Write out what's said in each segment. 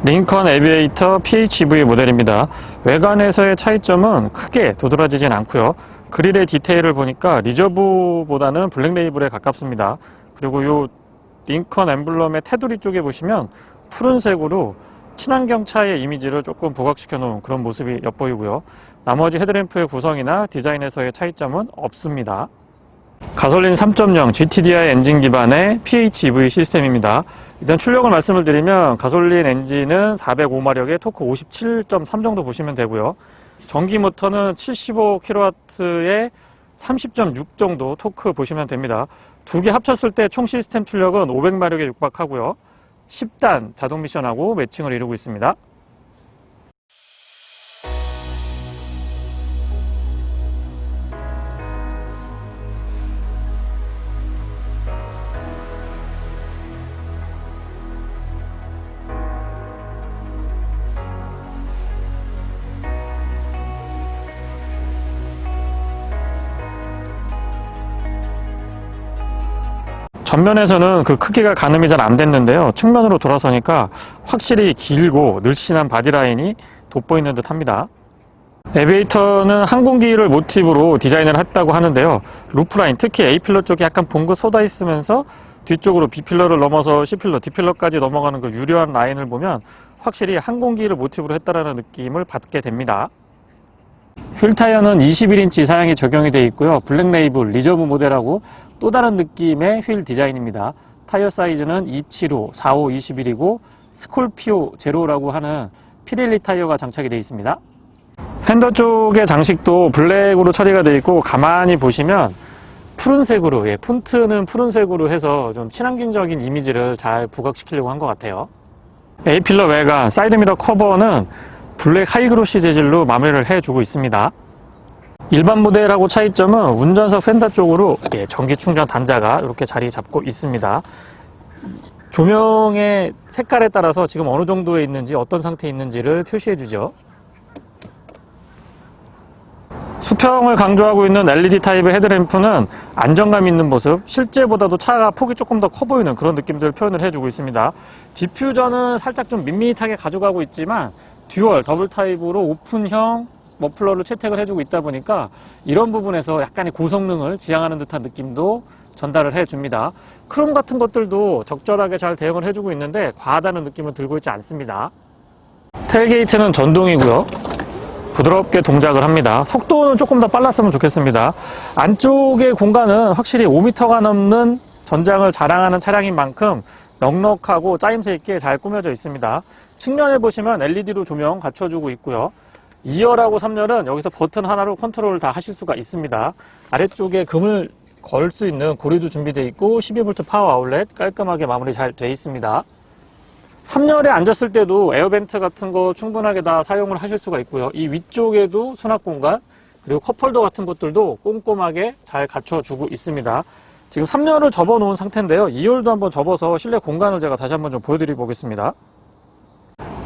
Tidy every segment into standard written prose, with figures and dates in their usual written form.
링컨 에비에이터 PHEV 모델입니다. 외관에서의 차이점은 크게 도드라지진 않고요. 그릴의 디테일을 보니까 리저브보다는 블랙 레이블에 가깝습니다. 그리고 이 링컨 엠블럼의 테두리 쪽에 보시면 푸른색으로 친환경차의 이미지를 조금 부각시켜 놓은 그런 모습이 엿보이고요. 나머지 헤드램프의 구성이나 디자인에서의 차이점은 없습니다. 가솔린 3.0 GTDI 엔진 기반의 PHEV 시스템입니다. 일단 출력을 말씀을 드리면 가솔린 엔진은 405마력에 토크 57.3 정도 보시면 되고요. 전기 모터는 75kW에 30.6 정도 토크 보시면 됩니다. 두 개 합쳤을 때 총 시스템 출력은 500마력에 육박하고요. 10단 자동 미션하고 매칭을 이루고 있습니다. 전면에서는 그 크기가 가늠이 잘 안 됐는데요. 측면으로 돌아서니까 확실히 길고 늘씬한 바디라인이 돋보이는 듯 합니다. 에비에이터는 항공기를 모티브로 디자인을 했다고 하는데요. 루프라인, 특히 A필러 쪽에 약간 봉긋 쏟아 있으면서 뒤쪽으로 B필러를 넘어서 C필러, D필러까지 넘어가는 그 유려한 라인을 보면 확실히 항공기를 모티브로 했다라는 느낌을 받게 됩니다. 휠 타이어는 21인치 사양이 적용이 되어 있고요. 블랙 레이블 리저브 모델하고 또 다른 느낌의 휠 디자인입니다. 타이어 사이즈는 275, 45, 21이고 스콜피오 제로라고 하는 피렐리 타이어가 장착이 되어 있습니다. 휀더 쪽의 장식도 블랙으로 처리가 되어 있고 가만히 보시면 푸른색으로, 폰트는 푸른색으로 해서 좀 친환경적인 이미지를 잘 부각시키려고 한 것 같아요. A필러 외관, 사이드미러 커버는 블랙 하이그로시 재질로 마무리를 해주고 있습니다. 일반 모델하고 차이점은 운전석 휀더 쪽으로 전기 충전 단자가 이렇게 자리 잡고 있습니다. 조명의 색깔에 따라서 지금 어느 정도에 있는지 어떤 상태에 있는지를 표시해 주죠. 수평을 강조하고 있는 LED 타입의 헤드램프는 안정감 있는 모습, 실제보다도 차가 폭이 조금 더 커 보이는 그런 느낌들을 표현을 해주고 있습니다. 디퓨저는 살짝 좀 밋밋하게 가져가고 있지만 듀얼 더블 타입으로 오픈형 머플러를 채택을 해주고 있다 보니까 이런 부분에서 약간의 고성능을 지향하는 듯한 느낌도 전달을 해줍니다. 크롬 같은 것들도 적절하게 잘 대응을 해주고 있는데 과하다는 느낌은 들고 있지 않습니다. 테일게이트는 전동이고요. 부드럽게 동작을 합니다. 속도는 조금 더 빨랐으면 좋겠습니다. 안쪽의 공간은 확실히 5m가 넘는 전장을 자랑하는 차량인 만큼 넉넉하고 짜임새 있게 잘 꾸며져 있습니다. 측면에 보시면 LED로 조명 갖춰주고 있고요. 2열하고 3열은 여기서 버튼 하나로 컨트롤을 다 하실 수가 있습니다. 아래쪽에 금을 걸 수 있는 고리도 준비되어 있고 12V 파워 아울렛 깔끔하게 마무리 잘 되어 있습니다. 3열에 앉았을 때도 에어벤트 같은 거 충분하게 다 사용을 하실 수가 있고요. 이 위쪽에도 수납 공간 그리고 컵홀더 같은 것들도 꼼꼼하게 잘 갖춰주고 있습니다. 지금 3열을 접어 놓은 상태인데요. 2열도 한번 접어서 실내 공간을 제가 다시 한번 좀 보여드려 보겠습니다.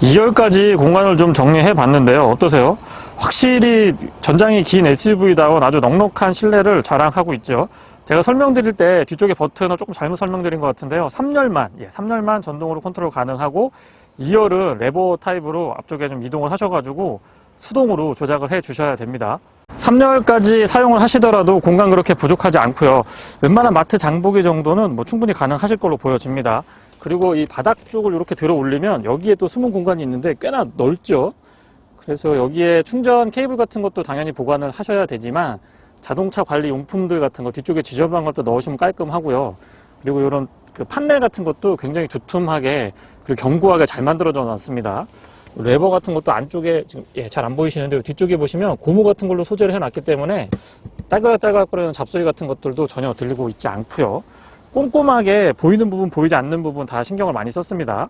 2열까지 공간을 좀 정리해 봤는데요. 어떠세요? 확실히 전장이 긴 SUV다운 아주 넉넉한 실내를 자랑하고 있죠. 제가 설명드릴 때 뒤쪽에 버튼을 조금 잘못 설명드린 것 같은데요. 3열만 전동으로 컨트롤 가능하고 2열은 레버 타입으로 앞쪽에 좀 이동을 하셔가지고 수동으로 조작을 해 주셔야 됩니다. 3열까지 사용을 하시더라도 공간 그렇게 부족하지 않고요. 웬만한 마트 장보기 정도는 충분히 가능하실 걸로 보여집니다. 그리고 이 바닥 쪽을 이렇게 들어 올리면 여기에 또 숨은 공간이 있는데 꽤나 넓죠. 그래서 여기에 충전 케이블 같은 것도 당연히 보관을 하셔야 되지만 자동차 관리 용품들 같은 거 뒤쪽에 지저분한 것도 넣으시면 깔끔하고요. 그리고 이런 그 판넬 같은 것도 굉장히 두툼하게 그리고 견고하게 잘 만들어져 놨습니다. 레버 같은 것도 안쪽에 지금 잘 안 보이시는데 뒤쪽에 보시면 고무 같은 걸로 소재를 해놨기 때문에 딸깍딸깍거리는 잡소리 같은 것들도 전혀 들리고 있지 않고요. 꼼꼼하게 보이는 부분 보이지 않는 부분 다 신경을 많이 썼습니다.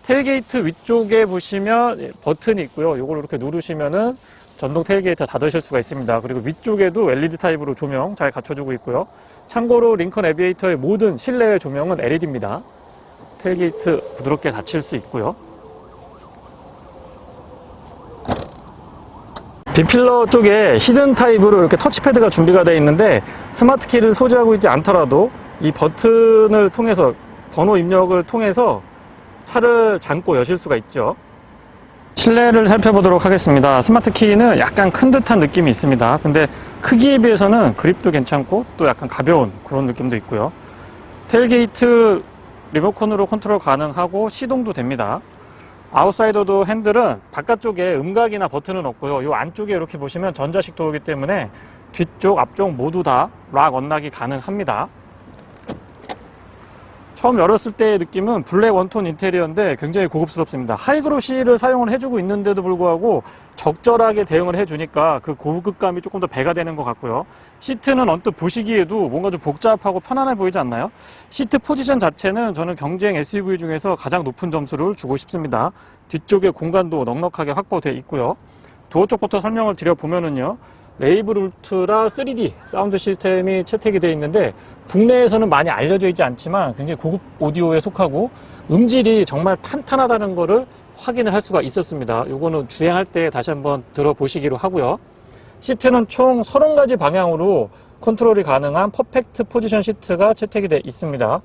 테일게이트 위쪽에 보시면 버튼이 있고요. 이걸 이렇게 누르시면은 전동 테일게이트 닫으실 수가 있습니다. 그리고 위쪽에도 LED 타입으로 조명 잘 갖춰주고 있고요. 참고로 링컨 에비에이터의 모든 실내의 조명은 LED입니다. 테일게이트 부드럽게 닫힐 수 있고요. B필러 쪽에 히든 타입으로 이렇게 터치패드가 준비가 되어 있는데 스마트 키를 소지하고 있지 않더라도 이 버튼을 통해서 번호 입력을 통해서 차를 잠고 여실 수가 있죠. 실내를 살펴보도록 하겠습니다. 스마트 키는 약간 큰 듯한 느낌이 있습니다. 근데 크기에 비해서는 그립도 괜찮고 또 약간 가벼운 그런 느낌도 있고요. 테일게이트 리모컨으로 컨트롤 가능하고 시동도 됩니다. 아웃사이더도 핸들은 바깥쪽에 음각이나 버튼은 없고요. 이 안쪽에 이렇게 보시면 전자식 도어이기 때문에 뒤쪽, 앞쪽 모두 다 락 언락이 가능합니다. 처음 열었을 때의 느낌은 블랙 원톤 인테리어인데 굉장히 고급스럽습니다. 하이그로시를 사용을 해주고 있는데도 불구하고 적절하게 대응을 해주니까 그 고급감이 조금 더 배가 되는 것 같고요. 시트는 언뜻 보시기에도 뭔가 좀 복잡하고 편안해 보이지 않나요? 시트 포지션 자체는 저는 경쟁 SUV 중에서 가장 높은 점수를 주고 싶습니다. 뒤쪽에 공간도 넉넉하게 확보되어 있고요. 도어 쪽부터 설명을 드려보면은요. 레이블 울트라 3D 사운드 시스템이 채택이 되어 있는데 국내에서는 많이 알려져 있지 않지만 굉장히 고급 오디오에 속하고 음질이 정말 탄탄하다는 것을 확인을 할 수가 있었습니다. 요거는 주행할 때 다시 한번 들어보시기로 하고요. 시트는 총 30가지 방향으로 컨트롤이 가능한 퍼펙트 포지션 시트가 채택이 되어 있습니다.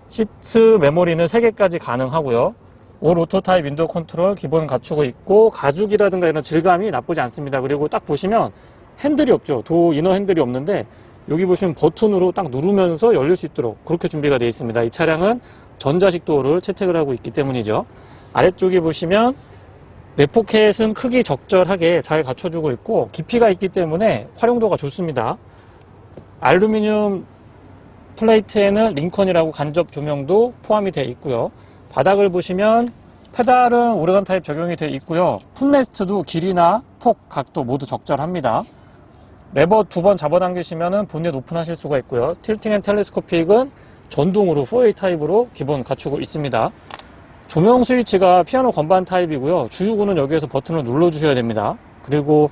시트 메모리는 3개까지 가능하고요. 올 오토 타입 윈도우 컨트롤 기본 갖추고 있고 가죽이라든가 이런 질감이 나쁘지 않습니다. 그리고 딱 보시면 핸들이 없죠. 도어 이너 핸들이 없는데 여기 보시면 버튼으로 딱 누르면서 열릴 수 있도록 그렇게 준비가 되어 있습니다. 이 차량은 전자식 도어를 채택을 하고 있기 때문이죠. 아래쪽에 보시면 맵포켓은 크기 적절하게 잘 갖춰주고 있고 깊이가 있기 때문에 활용도가 좋습니다. 알루미늄 플레이트에는 링컨이라고 간접 조명도 포함이 되어 있고요. 바닥을 보시면 페달은 오르간 타입 적용이 되어 있고요. 풋레스트도 길이나 폭, 각도 모두 적절합니다. 레버 2번 잡아당기시면 본넷 오픈하실 수가 있고요. 틸팅 앤 텔레스코픽은 전동으로 4A 타입으로 기본 갖추고 있습니다. 조명 스위치가 피아노 건반 타입이고요. 주유구는 여기에서 버튼을 눌러주셔야 됩니다. 그리고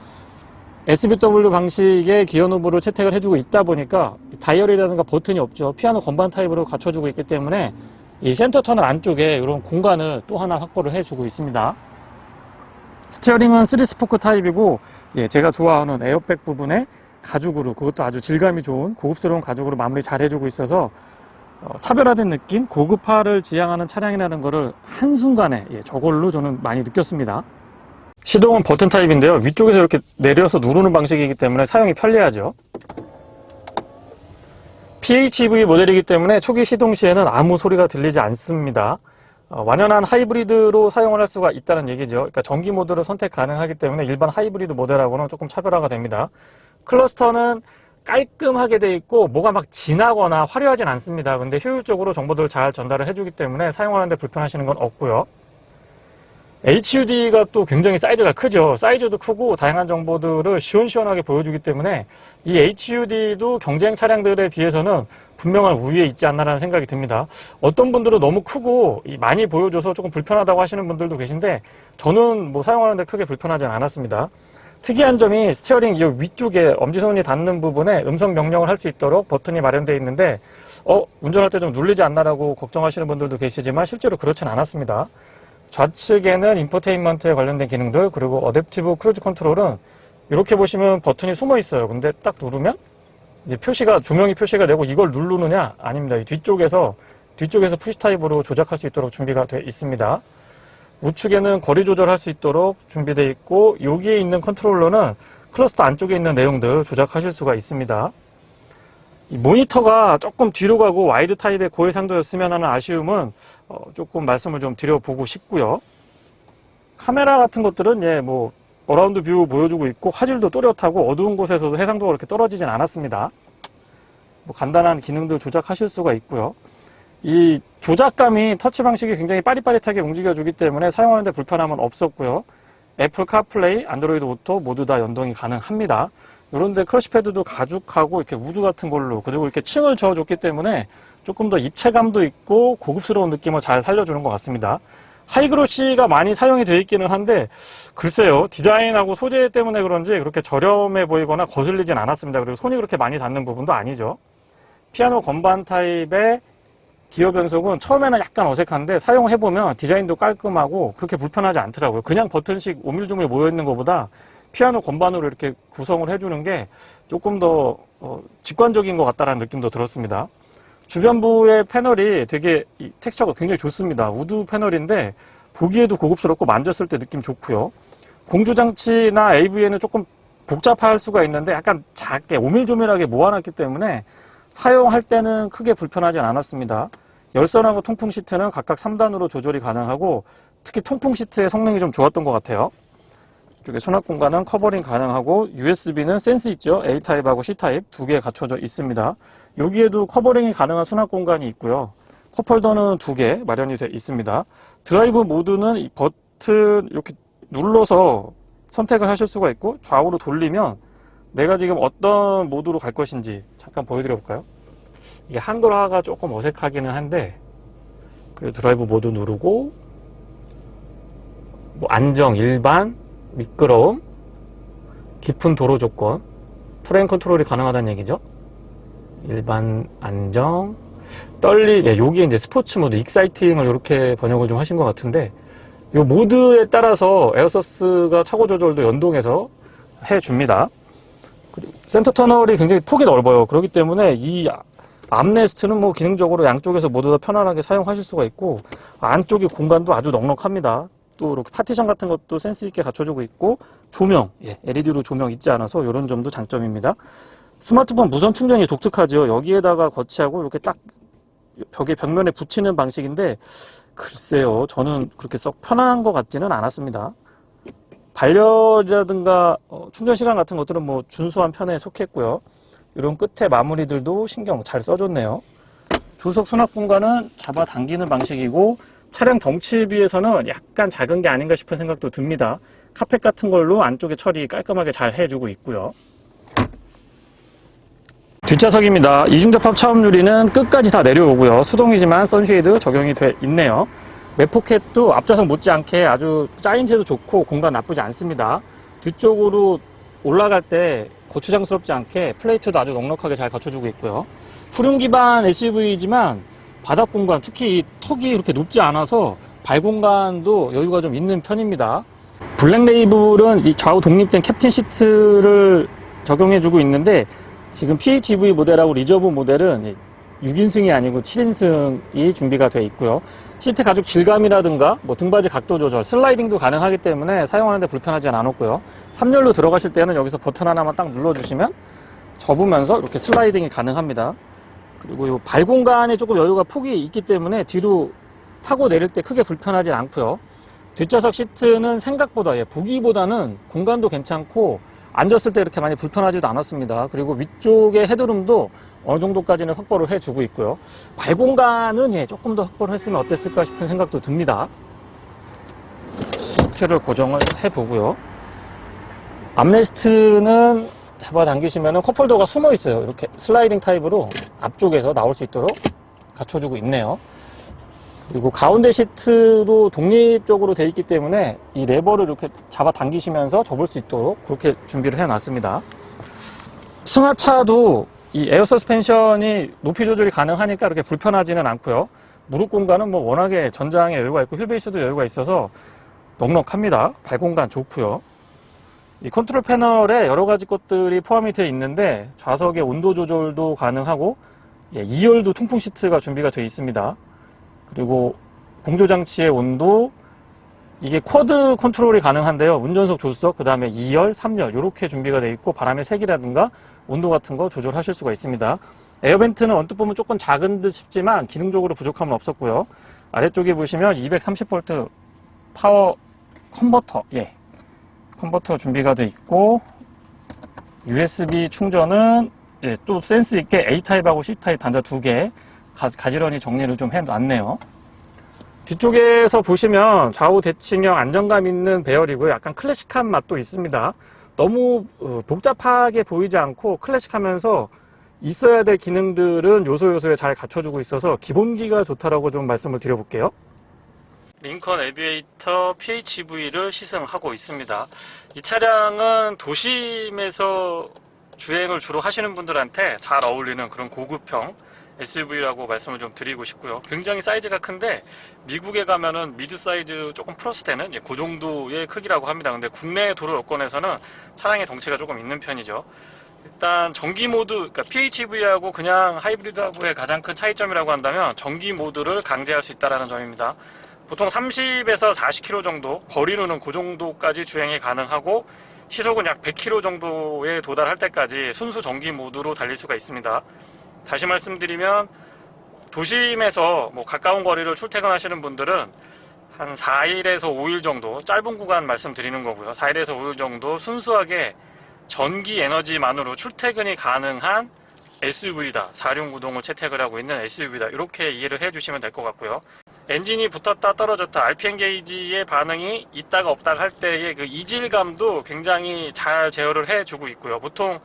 SBW 방식의 기어 노브를 채택을 해주고 있다 보니까 다이얼이라든가 버튼이 없죠. 피아노 건반 타입으로 갖춰주고 있기 때문에 이 센터 터널 안쪽에 이런 공간을 또 하나 확보를 해주고 있습니다. 스티어링은 3스포크 타입이고 제가 좋아하는 에어백 부분에 가죽으로 그것도 아주 질감이 좋은 고급스러운 가죽으로 마무리 잘 해주고 있어서 차별화된 느낌, 고급화를 지향하는 차량이라는 것을 한순간에 저걸로 저는 많이 느꼈습니다. 시동은 버튼 타입인데요. 위쪽에서 이렇게 내려서 누르는 방식이기 때문에 사용이 편리하죠. PHEV 모델이기 때문에 초기 시동 시에는 아무 소리가 들리지 않습니다. 완연한 하이브리드로 사용을 할 수가 있다는 얘기죠. 그러니까 전기 모드를 선택 가능하기 때문에 일반 하이브리드 모델하고는 조금 차별화가 됩니다. 클러스터는 깔끔하게 돼 있고 뭐가 막 진하거나 화려하진 않습니다. 근데 효율적으로 정보들을 잘 전달을 해주기 때문에 사용하는데 불편하시는 건 없고요. HUD가 또 굉장히 사이즈가 크죠. 사이즈도 크고 다양한 정보들을 시원시원하게 보여주기 때문에 이 HUD도 경쟁 차량들에 비해서는 분명한 우위에 있지 않나라는 생각이 듭니다. 어떤 분들은 너무 크고 많이 보여줘서 조금 불편하다고 하시는 분들도 계신데 저는 뭐 사용하는데 크게 불편하진 않았습니다. 특이한 점이 스티어링 이 위쪽에 엄지손이 닿는 부분에 음성 명령을 할 수 있도록 버튼이 마련되어 있는데 운전할 때 좀 눌리지 않나라고 걱정하시는 분들도 계시지만 실제로 그렇진 않았습니다. 좌측에는 인포테인먼트에 관련된 기능들 그리고 어댑티브 크루즈 컨트롤은 이렇게 보시면 버튼이 숨어 있어요. 근데 딱 누르면 이제 표시가 조명이 표시가 되고 이걸 누르느냐 아닙니다. 이 뒤쪽에서 푸시 타입으로 조작할 수 있도록 준비가 되어 있습니다. 우측에는 거리 조절할 수 있도록 준비되어 있고 여기에 있는 컨트롤러는 클러스터 안쪽에 있는 내용들 조작하실 수가 있습니다. 이 모니터가 조금 뒤로 가고 와이드 타입의 고해상도였으면 하는 아쉬움은 조금 말씀을 좀 드려보고 싶고요. 카메라 같은 것들은 뭐 어라운드 뷰 보여주고 있고 화질도 또렷하고 어두운 곳에서도 해상도가 그렇게 떨어지진 않았습니다. 뭐 간단한 기능들 조작하실 수가 있고요. 이 조작감이 터치 방식이 굉장히 빠릿빠릿하게 움직여주기 때문에 사용하는데 불편함은 없었고요. 애플 카플레이, 안드로이드 오토 모두 다 연동이 가능합니다. 이런데 크러쉬 패드도 가죽하고 이렇게 우드 같은 걸로 그리고 이렇게 층을 저어줬기 때문에 조금 더 입체감도 있고 고급스러운 느낌을 잘 살려주는 것 같습니다. 하이그로시가 많이 사용이 되어 있기는 한데 글쎄요 디자인하고 소재 때문에 그런지 그렇게 저렴해 보이거나 거슬리진 않았습니다. 그리고 손이 그렇게 많이 닿는 부분도 아니죠. 피아노 건반 타입의 기어 변속은 처음에는 약간 어색한데 사용해보면 디자인도 깔끔하고 그렇게 불편하지 않더라고요. 그냥 버튼식 오밀조밀 모여있는 것보다 피아노 건반으로 이렇게 구성을 해주는 게 조금 더 직관적인 것 같다는 느낌도 들었습니다. 주변부의 패널이 되게 이 텍스처가 굉장히 좋습니다. 우드 패널인데 보기에도 고급스럽고 만졌을 때 느낌 좋고요. 공조장치나 AV에는 조금 복잡할 수가 있는데 약간 작게 오밀조밀하게 모아놨기 때문에 사용할 때는 크게 불편하지 않았습니다. 열선하고 통풍 시트는 각각 3단으로 조절이 가능하고 특히 통풍 시트의 성능이 좀 좋았던 것 같아요. 이쪽에 수납 공간은 커버링 가능하고 USB는 센스 있죠. A타입하고 C타입 두 개 갖춰져 있습니다. 여기에도 커버링이 가능한 수납 공간이 있고요. 컵홀더는 2개 마련이 되어 있습니다. 드라이브 모드는 이 버튼 이렇게 눌러서 선택을 하실 수가 있고 좌우로 돌리면 내가 지금 어떤 모드로 갈 것인지 잠깐 보여드려 볼까요? 이게 한글화가 조금 어색하기는 한데 그리고 드라이브 모드 누르고 뭐 안정, 일반, 미끄러움, 깊은 도로 조건, 트레인 컨트롤이 가능하다는 얘기죠. 일반, 안정, 떨림, 여기에 이제 스포츠 모드, 익사이팅을 이렇게 번역을 좀 하신 것 같은데 이 모드에 따라서 에어서스가 차고 조절도 연동해서 해줍니다. 그리고 센터 터널이 굉장히 폭이 넓어요. 그렇기 때문에 이 암레스트는 뭐 기능적으로 양쪽에서 모두 다 편안하게 사용하실 수가 있고 안쪽의 공간도 아주 넉넉합니다. 또 이렇게 파티션 같은 것도 센스 있게 갖춰주고 있고 조명, LED로 조명 있지 않아서 이런 점도 장점입니다. 스마트폰 무선 충전이 독특하죠. 여기에다가 거치하고 이렇게 딱 벽면에 붙이는 방식인데 글쎄요, 저는 그렇게 썩 편한 것 같지는 않았습니다. 발열이라든가 충전 시간 같은 것들은 뭐 준수한 편에 속했고요. 이런 끝에 마무리들도 신경 잘 써줬네요. 조석 수납 공간은 잡아당기는 방식이고 차량 덩치에 비해서는 약간 작은 게 아닌가 싶은 생각도 듭니다. 카펫 같은 걸로 안쪽에 처리 깔끔하게 잘 해주고 있고요. 뒷좌석입니다. 이중접합 차음 유리는 끝까지 다 내려오고요. 수동이지만 선쉐이드 적용이 돼 있네요. 맵포켓도 앞좌석 못지않게 아주 짜임새도 좋고 공간 나쁘지 않습니다. 뒤쪽으로 올라갈 때 고추장스럽지 않게 플레이트도 아주 넉넉하게 잘 갖춰주고 있고요. 후륜 기반 SUV이지만 바닥 공간, 특히 이 턱이 이렇게 높지 않아서 발 공간도 여유가 좀 있는 편입니다. 블랙 레이블은 이 좌우 독립된 캡틴 시트를 적용해주고 있는데 지금 PHEV 모델하고 리저브 모델은 6인승이 아니고 7인승이 준비가 되어 있고요. 시트 가죽 질감이라든가 뭐 등받이 각도 조절, 슬라이딩도 가능하기 때문에 사용하는데 불편하지 않았고요. 3열로 들어가실 때는 여기서 버튼 하나만 딱 눌러주시면 접으면서 이렇게 슬라이딩이 가능합니다. 그리고 이 발 공간에 조금 여유가 폭이 있기 때문에 뒤로 타고 내릴 때 크게 불편하지 않고요. 뒷좌석 시트는 생각보다 보기보다는 공간도 괜찮고 앉았을 때 이렇게 많이 불편하지도 않았습니다. 그리고 위쪽에 헤드룸도 어느 정도까지는 확보를 해주고 있고요. 발 공간은 조금 더 확보를 했으면 어땠을까 싶은 생각도 듭니다. 시트를 고정을 해보고요. 암레스트는 잡아당기시면 컵홀더가 숨어 있어요. 이렇게 슬라이딩 타입으로 앞쪽에서 나올 수 있도록 갖춰주고 있네요. 그리고 가운데 시트도 독립적으로 되어 있기 때문에 이 레버를 이렇게 잡아당기시면서 접을 수 있도록 그렇게 준비를 해놨습니다. 승하차도 이 에어 서스펜션이 높이 조절이 가능하니까 이렇게 불편하지는 않고요. 무릎 공간은 뭐 워낙에 전장에 여유가 있고 휠베이스도 여유가 있어서 넉넉합니다. 발 공간 좋고요. 이 컨트롤 패널에 여러 가지 것들이 포함이 되어 있는데 좌석의 온도 조절도 가능하고 2열도 통풍 시트가 준비가 되어 있습니다. 그리고 공조장치의 온도, 이게 쿼드 컨트롤이 가능한데요. 운전석, 조수석, 그 다음에 2열, 3열 이렇게 준비가 되어 있고 바람의 색이라든가 온도 같은 거 조절하실 수가 있습니다. 에어벤트는 언뜻 보면 조금 작은 듯 싶지만 기능적으로 부족함은 없었고요. 아래쪽에 보시면 230V 파워 컨버터, 컨버터 준비가 되어 있고 USB 충전은 또 센스 있게 A타입하고 C타입 단자 2개 가지런히 정리를 좀 해놨네요. 뒤쪽에서 보시면 좌우 대칭형 안정감 있는 배열이고요. 약간 클래식한 맛도 있습니다. 너무 복잡하게 보이지 않고 클래식하면서 있어야 될 기능들은 요소요소에 잘 갖춰주고 있어서 기본기가 좋다라고 좀 말씀을 드려볼게요. 링컨 에비에이터 PHEV를 시승하고 있습니다. 이 차량은 도심에서 주행을 주로 하시는 분들한테 잘 어울리는 그런 고급형 SUV라고 말씀을 좀 드리고 싶고요. 굉장히 사이즈가 큰데 미국에 가면은 미드 사이즈 조금 플러스 되는 그 정도의 크기라고 합니다. 근데 국내 도로 여건에서는 차량의 덩치가 조금 있는 편이죠. 일단 전기 모드, 그러니까 PHEV하고 그냥 하이브리드하고의 가장 큰 차이점이라고 한다면 전기 모드를 강제할 수 있다는 점입니다. 보통 30에서 40km 정도, 거리로는 그 정도까지 주행이 가능하고 시속은 약 100km 정도에 도달할 때까지 순수 전기 모드로 달릴 수가 있습니다. 다시 말씀드리면 도심에서 뭐 가까운 거리를 출퇴근하시는 분들은 한 4일에서 5일 정도, 짧은 구간 말씀드리는 거고요. 4일에서 5일 정도 순수하게 전기 에너지만으로 출퇴근이 가능한 SUV다. 4륜구동을 채택을 하고 있는 SUV다. 이렇게 이해를 해주시면 될 것 같고요. 엔진이 붙었다 떨어졌다, RPM 게이지의 반응이 있다가 없다가 할 때의 그 이질감도 굉장히 잘 제어를 해주고 있고요. 보통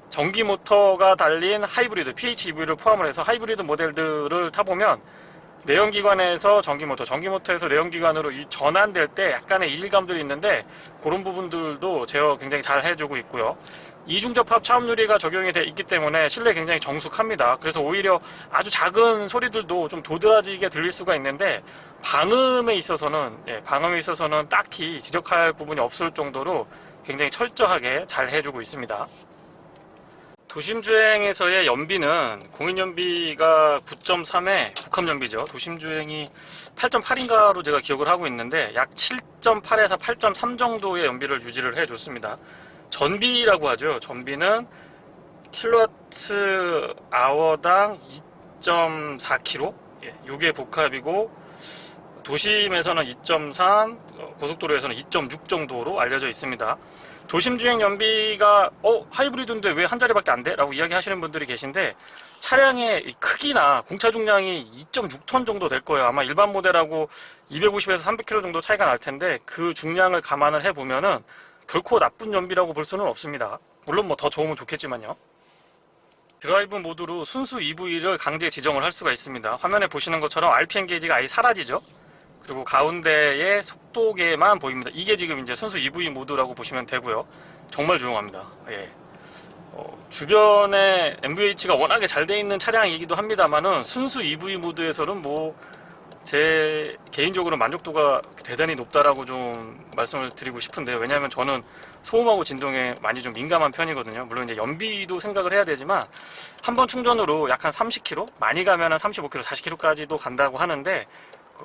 전기 모터가 달린 하이브리드, PHEV를 포함을 해서 하이브리드 모델들을 타보면 내연기관에서 전기모터, 전기모터에서 내연기관으로 전환될 때 약간의 이질감들이 있는데 그런 부분들도 제어 굉장히 잘 해주고 있고요. 이중접합 차음유리가 적용이 돼 있기 때문에 실내 굉장히 정숙합니다. 그래서 오히려 아주 작은 소리들도 좀 도드라지게 들릴 수가 있는데 방음에 있어서는 딱히 지적할 부분이 없을 정도로 굉장히 철저하게 잘 해주고 있습니다. 도심주행에서의 연비는 공인연비가 9.3에 복합연비죠. 도심주행이 8.8인가로 제가 기억을 하고 있는데 약 7.8에서 8.3 정도의 연비를 유지를 해줬습니다. 전비라고 하죠. 전비는 킬로와트 아워당 2.4km, 요게 복합이고 도심에서는 2.3, 고속도로에서는 2.6 정도로 알려져 있습니다. 도심주행 연비가 하이브리드인데 왜 한 자리밖에 안 돼? 라고 이야기 하시는 분들이 계신데 차량의 크기나 공차 중량이 2.6톤 정도 될 거예요. 아마 일반 모델하고 250에서 300km 정도 차이가 날 텐데 그 중량을 감안을 해보면은 결코 나쁜 연비라고 볼 수는 없습니다. 물론 뭐 더 좋으면 좋겠지만요. 드라이브 모드로 순수 EV를 강제 지정을 할 수가 있습니다. 화면에 보시는 것처럼 RPM 게이지가 아예 사라지죠. 그리고 가운데에 속도계만 보입니다. 이게 지금 이제 순수 EV 모드라고 보시면 되고요. 정말 조용합니다. 주변에 MVH가 워낙에 잘 돼 있는 차량이기도 합니다만은 순수 EV 모드에서는 뭐 제 개인적으로 만족도가 대단히 높다라고 좀 말씀을 드리고 싶은데요. 왜냐하면 저는 소음하고 진동에 많이 좀 민감한 편이거든요. 물론 이제 연비도 생각을 해야 되지만 한 번 충전으로 약 한 30km, 많이 가면 한 35km, 40km까지도 간다고 하는데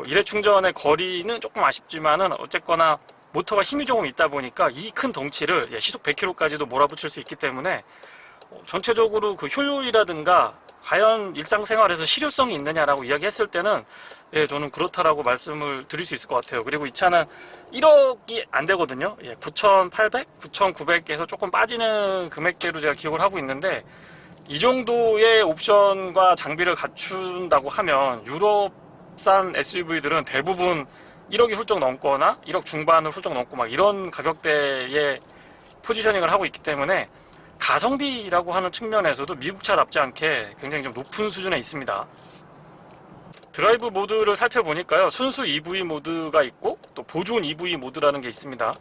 일회 충전의 거리는 조금 아쉽지만은 어쨌거나 모터가 힘이 조금 있다 보니까 이 큰 덩치를 시속 100km까지도 몰아붙일 수 있기 때문에 전체적으로 그 효율이라든가 과연 일상생활에서 실효성이 있느냐라고 이야기했을 때는 저는 그렇다라고 말씀을 드릴 수 있을 것 같아요. 그리고 이 차는 1억이 안 되거든요. 9,800, 9,900에서 조금 빠지는 금액대로 제가 기억을 하고 있는데 이 정도의 옵션과 장비를 갖춘다고 하면 유럽산 SUV들은 대부분 1억이 훌쩍 넘거나 1억 중반을 훌쩍 넘고 막 이런 가격대의 포지셔닝을 하고 있기 때문에 가성비라고 하는 측면에서도 미국차답지 않게 굉장히 좀 높은 수준에 있습니다. 드라이브 모드를 살펴보니까요, 순수 EV 모드가 있고 또 보존 EV 모드라는 게 있습니다.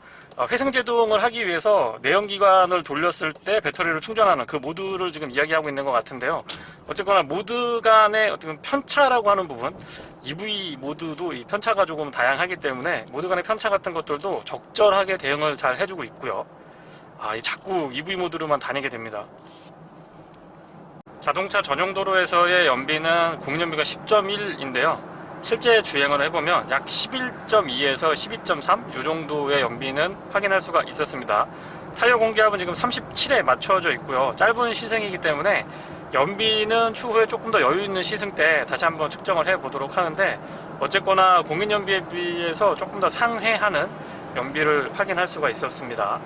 회생제동을 하기 위해서 내연기관을 돌렸을 때 배터리를 충전하는 그 모드를 지금 이야기하고 있는 것 같은데요. 어쨌거나 모드 간의 어떤 편차라고 하는 부분, EV 모드도 이 편차가 조금 다양하기 때문에 모드 간의 편차 같은 것들도 적절하게 대응을 잘 해주고 있고요. 자꾸 EV 모드로만 다니게 됩니다. 자동차 전용 도로에서의 연비는 공연비가 10.1인데요. 실제 주행을 해보면 약 11.2에서 12.3 이 정도의 연비는 확인할 수가 있었습니다. 타이어 공기압은 지금 37에 맞춰져 있고요. 짧은 시승이기 때문에 연비는 추후에 조금 더 여유 있는 시승 때 다시 한번 측정을 해보도록 하는데 어쨌거나 공인 연비에 비해서 조금 더 상회하는 연비를 확인할 수가 있었습니다.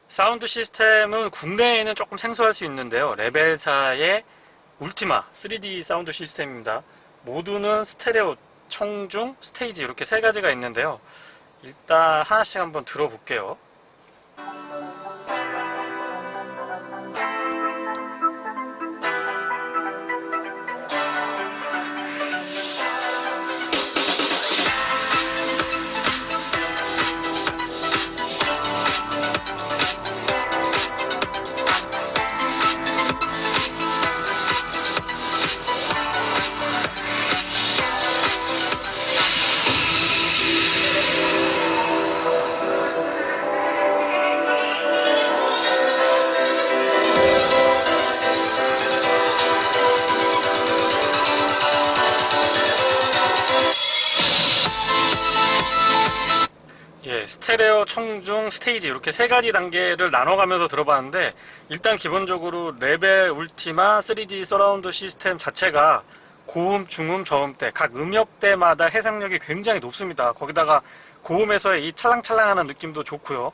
사운드 시스템은 국내에는 조금 생소할 수 있는데요. 레벨4의 울티마 3D 사운드 시스템입니다. 모두는 스테레오, 청중, 스테이지 이렇게 세 가지가 있는데요. 일단 하나씩 한번 들어볼게요. 스테레오, 청중, 스테이지 이렇게 세 가지 단계를 나눠가면서 들어봤는데 일단 기본적으로 레벨 울티마 3D 서라운드 시스템 자체가 고음, 중음, 저음대 각 음역대마다 해상력이 굉장히 높습니다. 거기다가 고음에서의 이 찰랑찰랑하는 느낌도 좋고요.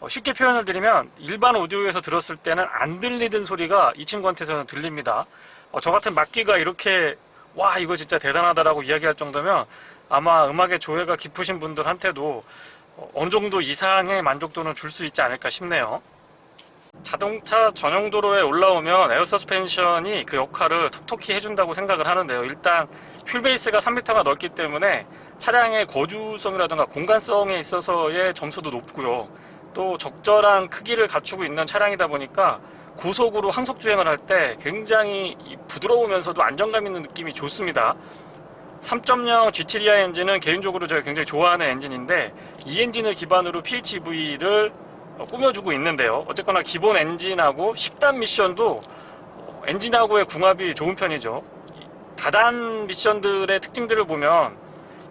쉽게 표현을 드리면 일반 오디오에서 들었을 때는 안 들리던 소리가 이 친구한테서는 들립니다. 저 같은 막기가 이렇게 와 이거 진짜 대단하다라고 이야기할 정도면 아마 음악의 조예가 깊으신 분들한테도 어느 정도 이상의 만족도는 줄 수 있지 않을까 싶네요. 자동차 전용 도로에 올라오면 에어 서스펜션이 그 역할을 톡톡히 해준다고 생각을 하는데요. 일단 휠베이스가 3m가 넓기 때문에 차량의 거주성이라든가 공간성에 있어서의 점수도 높고요. 또 적절한 크기를 갖추고 있는 차량이다 보니까 고속으로 항속 주행을 할 때 굉장히 부드러우면서도 안정감 있는 느낌이 좋습니다. 3.0 GT-DI 엔진은 개인적으로 제가 굉장히 좋아하는 엔진인데 이 엔진을 기반으로 PHEV를 꾸며주고 있는데요. 어쨌거나 기본 엔진하고 10단 미션도 엔진하고의 궁합이 좋은 편이죠. 다단 미션들의 특징들을 보면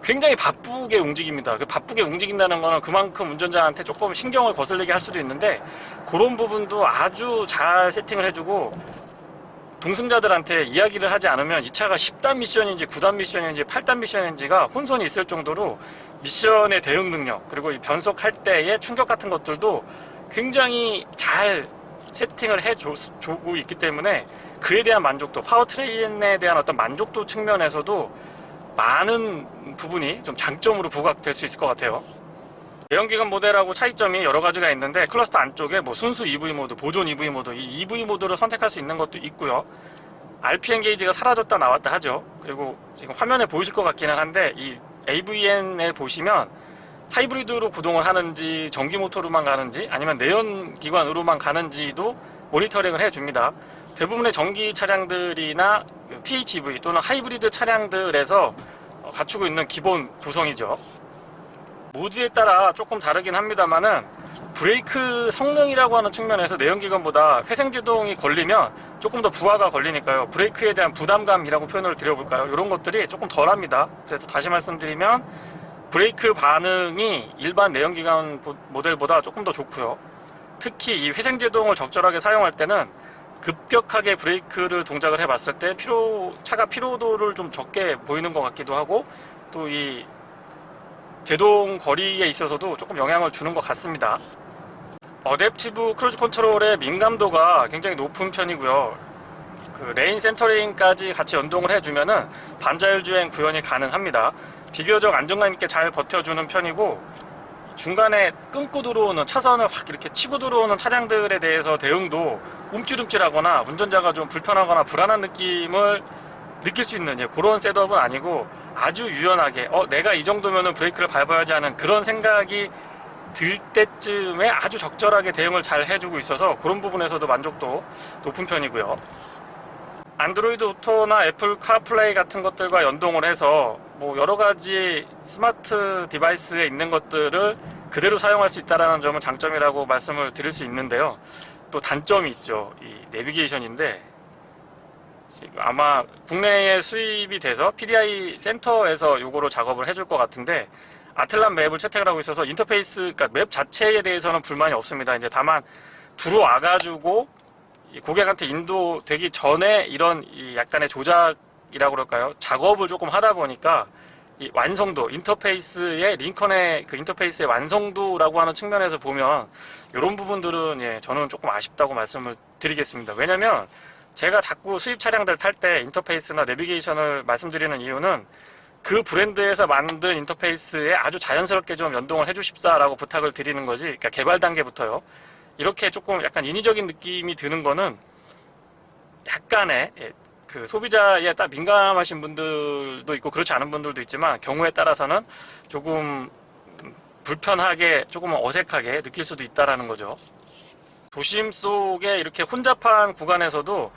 굉장히 바쁘게 움직입니다. 바쁘게 움직인다는 거는 그만큼 운전자한테 조금 신경을 거슬리게 할 수도 있는데 그런 부분도 아주 잘 세팅을 해주고 동승자들한테 이야기를 하지 않으면 이 차가 10단 미션인지 9단 미션인지 8단 미션인지가 혼선이 있을 정도로 미션의 대응 능력 그리고 이 변속할 때의 충격 같은 것들도 굉장히 잘 세팅을 해주고 있기 때문에 그에 대한 만족도, 파워트레인에 대한 어떤 만족도 측면에서도 많은 부분이 좀 장점으로 부각될 수 있을 것 같아요. 내연기관 모델하고 차이점이 여러 가지가 있는데 클러스터 안쪽에 뭐 순수 EV 모드, 보존 EV 모드, 이 EV 모드를 선택할 수 있는 것도 있고요. RPM 게이지가 사라졌다 나왔다 하죠. 그리고 지금 화면에 보이실 것 같기는 한데 이 AVN에 보시면 하이브리드로 구동을 하는지 전기 모터로만 가는지 아니면 내연기관으로만 가는지도 모니터링을 해줍니다. 대부분의 전기 차량들이나 PHEV 또는 하이브리드 차량들에서 갖추고 있는 기본 구성이죠. 모드에 따라 조금 다르긴 합니다만은 브레이크 성능이라고 하는 측면에서 내연기관보다 회생제동이 걸리면 조금 더 부하가 걸리니까요. 브레이크에 대한 부담감이라고 표현을 드려볼까요? 이런 것들이 조금 덜합니다. 그래서 다시 말씀드리면 브레이크 반응이 일반 내연기관 모델보다 조금 더 좋고요. 특히 이 회생제동을 적절하게 사용할 때는 급격하게 브레이크를 동작을 해봤을 때 차가 피로도를 좀 적게 보이는 것 같기도 하고 또 이 제동 거리에 있어서도 조금 영향을 주는 것 같습니다. 어댑티브 크루즈 컨트롤의 민감도가 굉장히 높은 편이고요. 그 레인 센터링까지 같이 연동을 해주면은 반자율 주행 구현이 가능합니다. 비교적 안정감 있게 잘 버텨주는 편이고 중간에 끊고 들어오는 차선을 확 이렇게 치고 들어오는 차량들에 대해서 대응도 움찔움찔하거나 운전자가 좀 불편하거나 불안한 느낌을 느낄 수 있는 그런 셋업은 아니고 아주 유연하게 내가 이 정도면은 브레이크를 밟아야지 하는 그런 생각이 들 때쯤에 아주 적절하게 대응을 잘 해주고 있어서 그런 부분에서도 만족도 높은 편이고요. 안드로이드 오토나 애플 카플레이 같은 것들과 연동을 해서 뭐 여러 가지 스마트 디바이스에 있는 것들을 그대로 사용할 수 있다는 점은 장점이라고 말씀을 드릴 수 있는데요. 또 단점이 있죠. 이 내비게이션인데 지금 아마 국내에 수입이 돼서 PDI 센터에서 요거로 작업을 해줄 것 같은데 아틀란 맵을 채택을 하고 있어서 인터페이스, 그러니까 맵 자체에 대해서는 불만이 없습니다. 이제 다만 들어와가지고 고객한테 인도되기 전에 이런 약간의 조작이라고 그럴까요? 작업을 조금 하다 보니까 이 완성도, 인터페이스의 링컨의 그 인터페이스의 완성도라고 하는 측면에서 보면 이런 부분들은 저는 조금 아쉽다고 말씀을 드리겠습니다. 왜냐면 제가 자꾸 수입 차량들 탈 때 인터페이스나 내비게이션을 말씀드리는 이유는 그 브랜드에서 만든 인터페이스에 아주 자연스럽게 좀 연동을 해주십사라고 부탁을 드리는 거지. 그러니까 개발 단계부터요. 이렇게 조금 약간 인위적인 느낌이 드는 거는 약간의 그 소비자에 딱 민감하신 분들도 있고 그렇지 않은 분들도 있지만 경우에 따라서는 조금 불편하게 조금 어색하게 느낄 수도 있다라는 거죠. 도심 속에 이렇게 혼잡한 구간에서도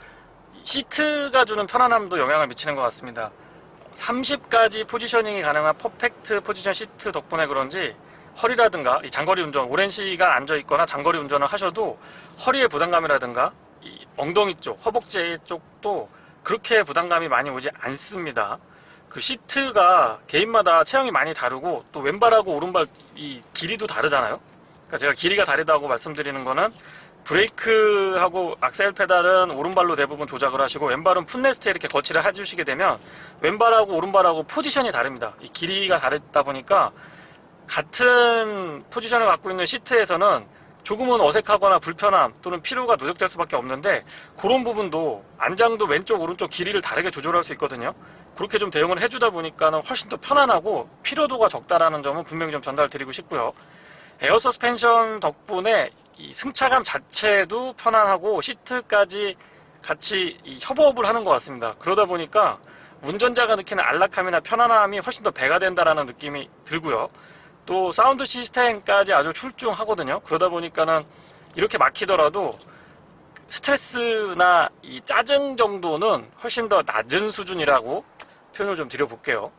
시트가 주는 편안함도 영향을 미치는 것 같습니다. 30가지 포지셔닝이 가능한 퍼펙트 포지션 시트 덕분에 그런지 허리라든가 이 장거리 운전, 오랜 시간 앉아 있거나 장거리 운전을 하셔도 허리의 부담감이라든가 이 엉덩이 쪽, 허벅지 쪽도 그렇게 부담감이 많이 오지 않습니다. 그 시트가 개인마다 체형이 많이 다르고 또 왼발하고 오른발 이 길이도 다르잖아요. 그러니까 제가 길이가 다르다고 말씀드리는 거는 브레이크하고 악셀 페달은 오른발로 대부분 조작을 하시고 왼발은 풋레스트에 이렇게 거치를 해주시게 되면 왼발하고 오른발하고 포지션이 다릅니다. 이 길이가 다르다 보니까 같은 포지션을 갖고 있는 시트에서는 조금은 어색하거나 불편함 또는 피로가 누적될 수밖에 없는데 그런 부분도 안장도 왼쪽 오른쪽 길이를 다르게 조절할 수 있거든요. 그렇게 좀 대응을 해주다 보니까는 훨씬 더 편안하고 피로도가 적다라는 점은 분명히 좀 전달드리고 싶고요. 에어 서스펜션 덕분에 이 승차감 자체도 편안하고 시트까지 같이 이 협업을 하는 것 같습니다. 그러다 보니까 운전자가 느끼는 안락함이나 편안함이 훨씬 더 배가 된다라는 느낌이 들고요. 또 사운드 시스템까지 아주 출중하거든요. 그러다 보니까는 이렇게 막히더라도 스트레스나 이 짜증 정도는 훨씬 더 낮은 수준이라고 표현을 좀 드려볼게요.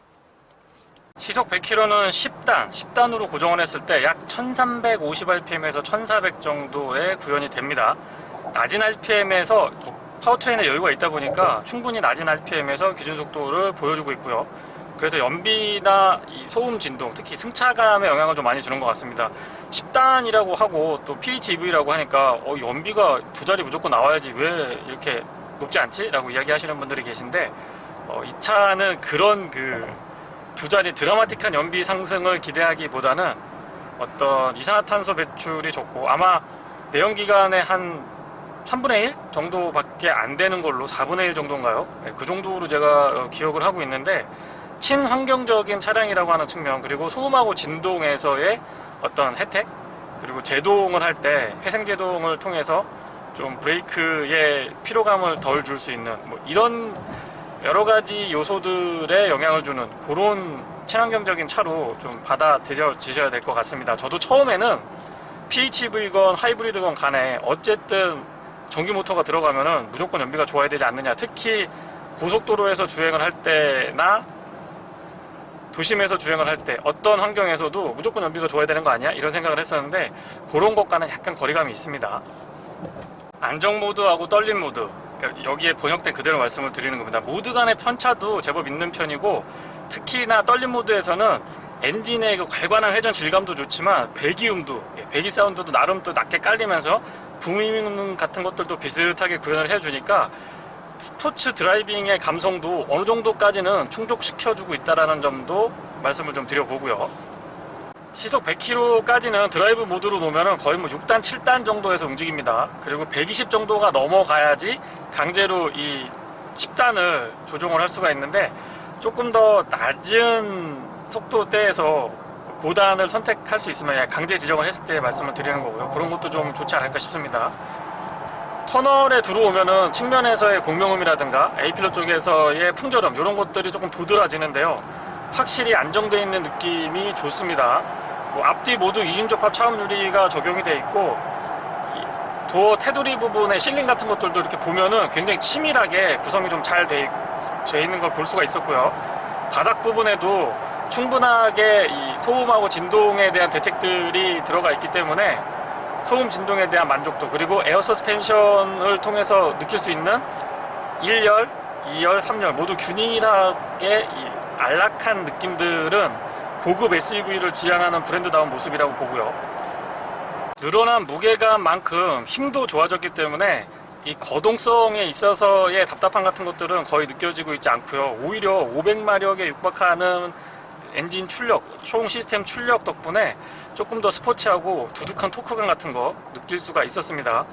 시속 100km는 10단으로 고정을 했을 때 약 1350rpm에서 1400 정도의 구현이 됩니다. 낮은 rpm에서 파워트레인에 여유가 있다 보니까 충분히 낮은 rpm에서 기준 속도를 보여주고 있고요. 그래서 연비나 이 소음 진동, 특히 승차감에 영향을 좀 많이 주는 것 같습니다. 10단이라고 하고 또 PHEV라고 하니까 연비가 두 자리 무조건 나와야지 왜 이렇게 높지 않지? 라고 이야기하시는 분들이 계신데 이 차는 그런 두 자리 드라마틱한 연비 상승을 기대하기보다는 어떤 이산화탄소 배출이 적고 아마 내연기관의 한 3분의 1 정도밖에 안 되는 걸로 4분의 1 정도인가요? 네, 그 정도로 제가 기억을 하고 있는데 친환경적인 차량이라고 하는 측면 그리고 소음하고 진동에서의 어떤 혜택 그리고 제동을 할 때 회생제동을 통해서 좀 브레이크의 피로감을 덜 줄 수 있는 뭐 이런 여러가지 요소들에 영향을 주는 그런 친환경적인 차로 좀 받아들여지셔야 될 것 같습니다. 저도 처음에는 PHEV건 하이브리드건 간에 어쨌든 전기 모터가 들어가면은 무조건 연비가 좋아야 되지 않느냐. 특히 고속도로에서 주행을 할 때나 도심에서 주행을 할 때 어떤 환경에서도 무조건 연비가 좋아야 되는 거 아니야? 이런 생각을 했었는데 그런 것과는 약간 거리감이 있습니다. 안정 모드하고 떨림 모드 그러니까 여기에 번역된 그대로 말씀을 드리는 겁니다. 모드 간의 편차도 제법 있는 편이고 특히나 떨림 모드에서는 엔진의 그 괄관한 회전 질감도 좋지만 배기음도 배기 사운드도 나름 또 낮게 깔리면서 붐 같은 것들도 비슷하게 구현을 해주니까 스포츠 드라이빙의 감성도 어느 정도까지는 충족시켜주고 있다는 점도 말씀을 좀 드려보고요. 시속 100km까지는 드라이브 모드로 놓으면 거의 뭐 6단, 7단 정도에서 움직입니다. 그리고 120 정도가 넘어가야지 강제로 이 10단을 조종을 할 수가 있는데 조금 더 낮은 속도대에서 고단을 선택할 수 있으면 강제 지정을 했을 때 말씀을 드리는 거고요. 그런 것도 좀 좋지 않을까 싶습니다. 터널에 들어오면은 측면에서의 공명음이라든가 A필러 쪽에서의 풍절음 이런 것들이 조금 도드라지는데요. 확실히 안정되어 있는 느낌이 좋습니다. 앞뒤 모두 이중접합 차음 유리가 적용이 되어 있고 도어 테두리 부분의 실링 같은 것들도 이렇게 보면은 굉장히 치밀하게 구성이 좀 잘 돼 있는 걸 볼 수가 있었고요. 바닥 부분에도 충분하게 이 소음하고 진동에 대한 대책들이 들어가 있기 때문에 소음 진동에 대한 만족도 그리고 에어 서스펜션을 통해서 느낄 수 있는 1열, 2열, 3열 모두 균일하게 이 안락한 느낌들은 고급 SUV를 지향하는 브랜드다운 모습이라고 보고요. 늘어난 무게감만큼 힘도 좋아졌기 때문에 이 거동성에 있어서의 답답함 같은 것들은 거의 느껴지고 있지 않고요. 오히려 500마력에 육박하는 엔진 출력, 총 시스템 출력 덕분에 조금 더 스포티하고 두둑한 토크감 같은 거 느낄 수가 있었습니다.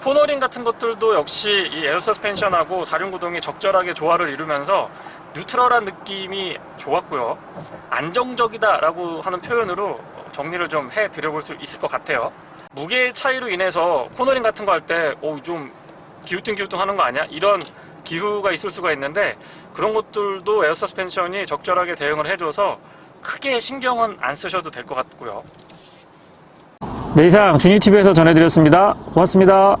코너링 같은 것들도 역시 이 에어 서스펜션하고 사륜구동이 적절하게 조화를 이루면서 뉴트럴한 느낌이 좋았고요. 안정적이다 라고 하는 표현으로 정리를 좀 해드려볼 수 있을 것 같아요. 무게 차이로 인해서 코너링 같은 거 할 때 좀 기우뚱기우뚱 하는 거 아니야? 이런 기후가 있을 수가 있는데 그런 것들도 에어 서스펜션이 적절하게 대응을 해줘서 크게 신경은 안 쓰셔도 될 것 같고요. 네, 이상 준이TV에서 전해드렸습니다. 고맙습니다.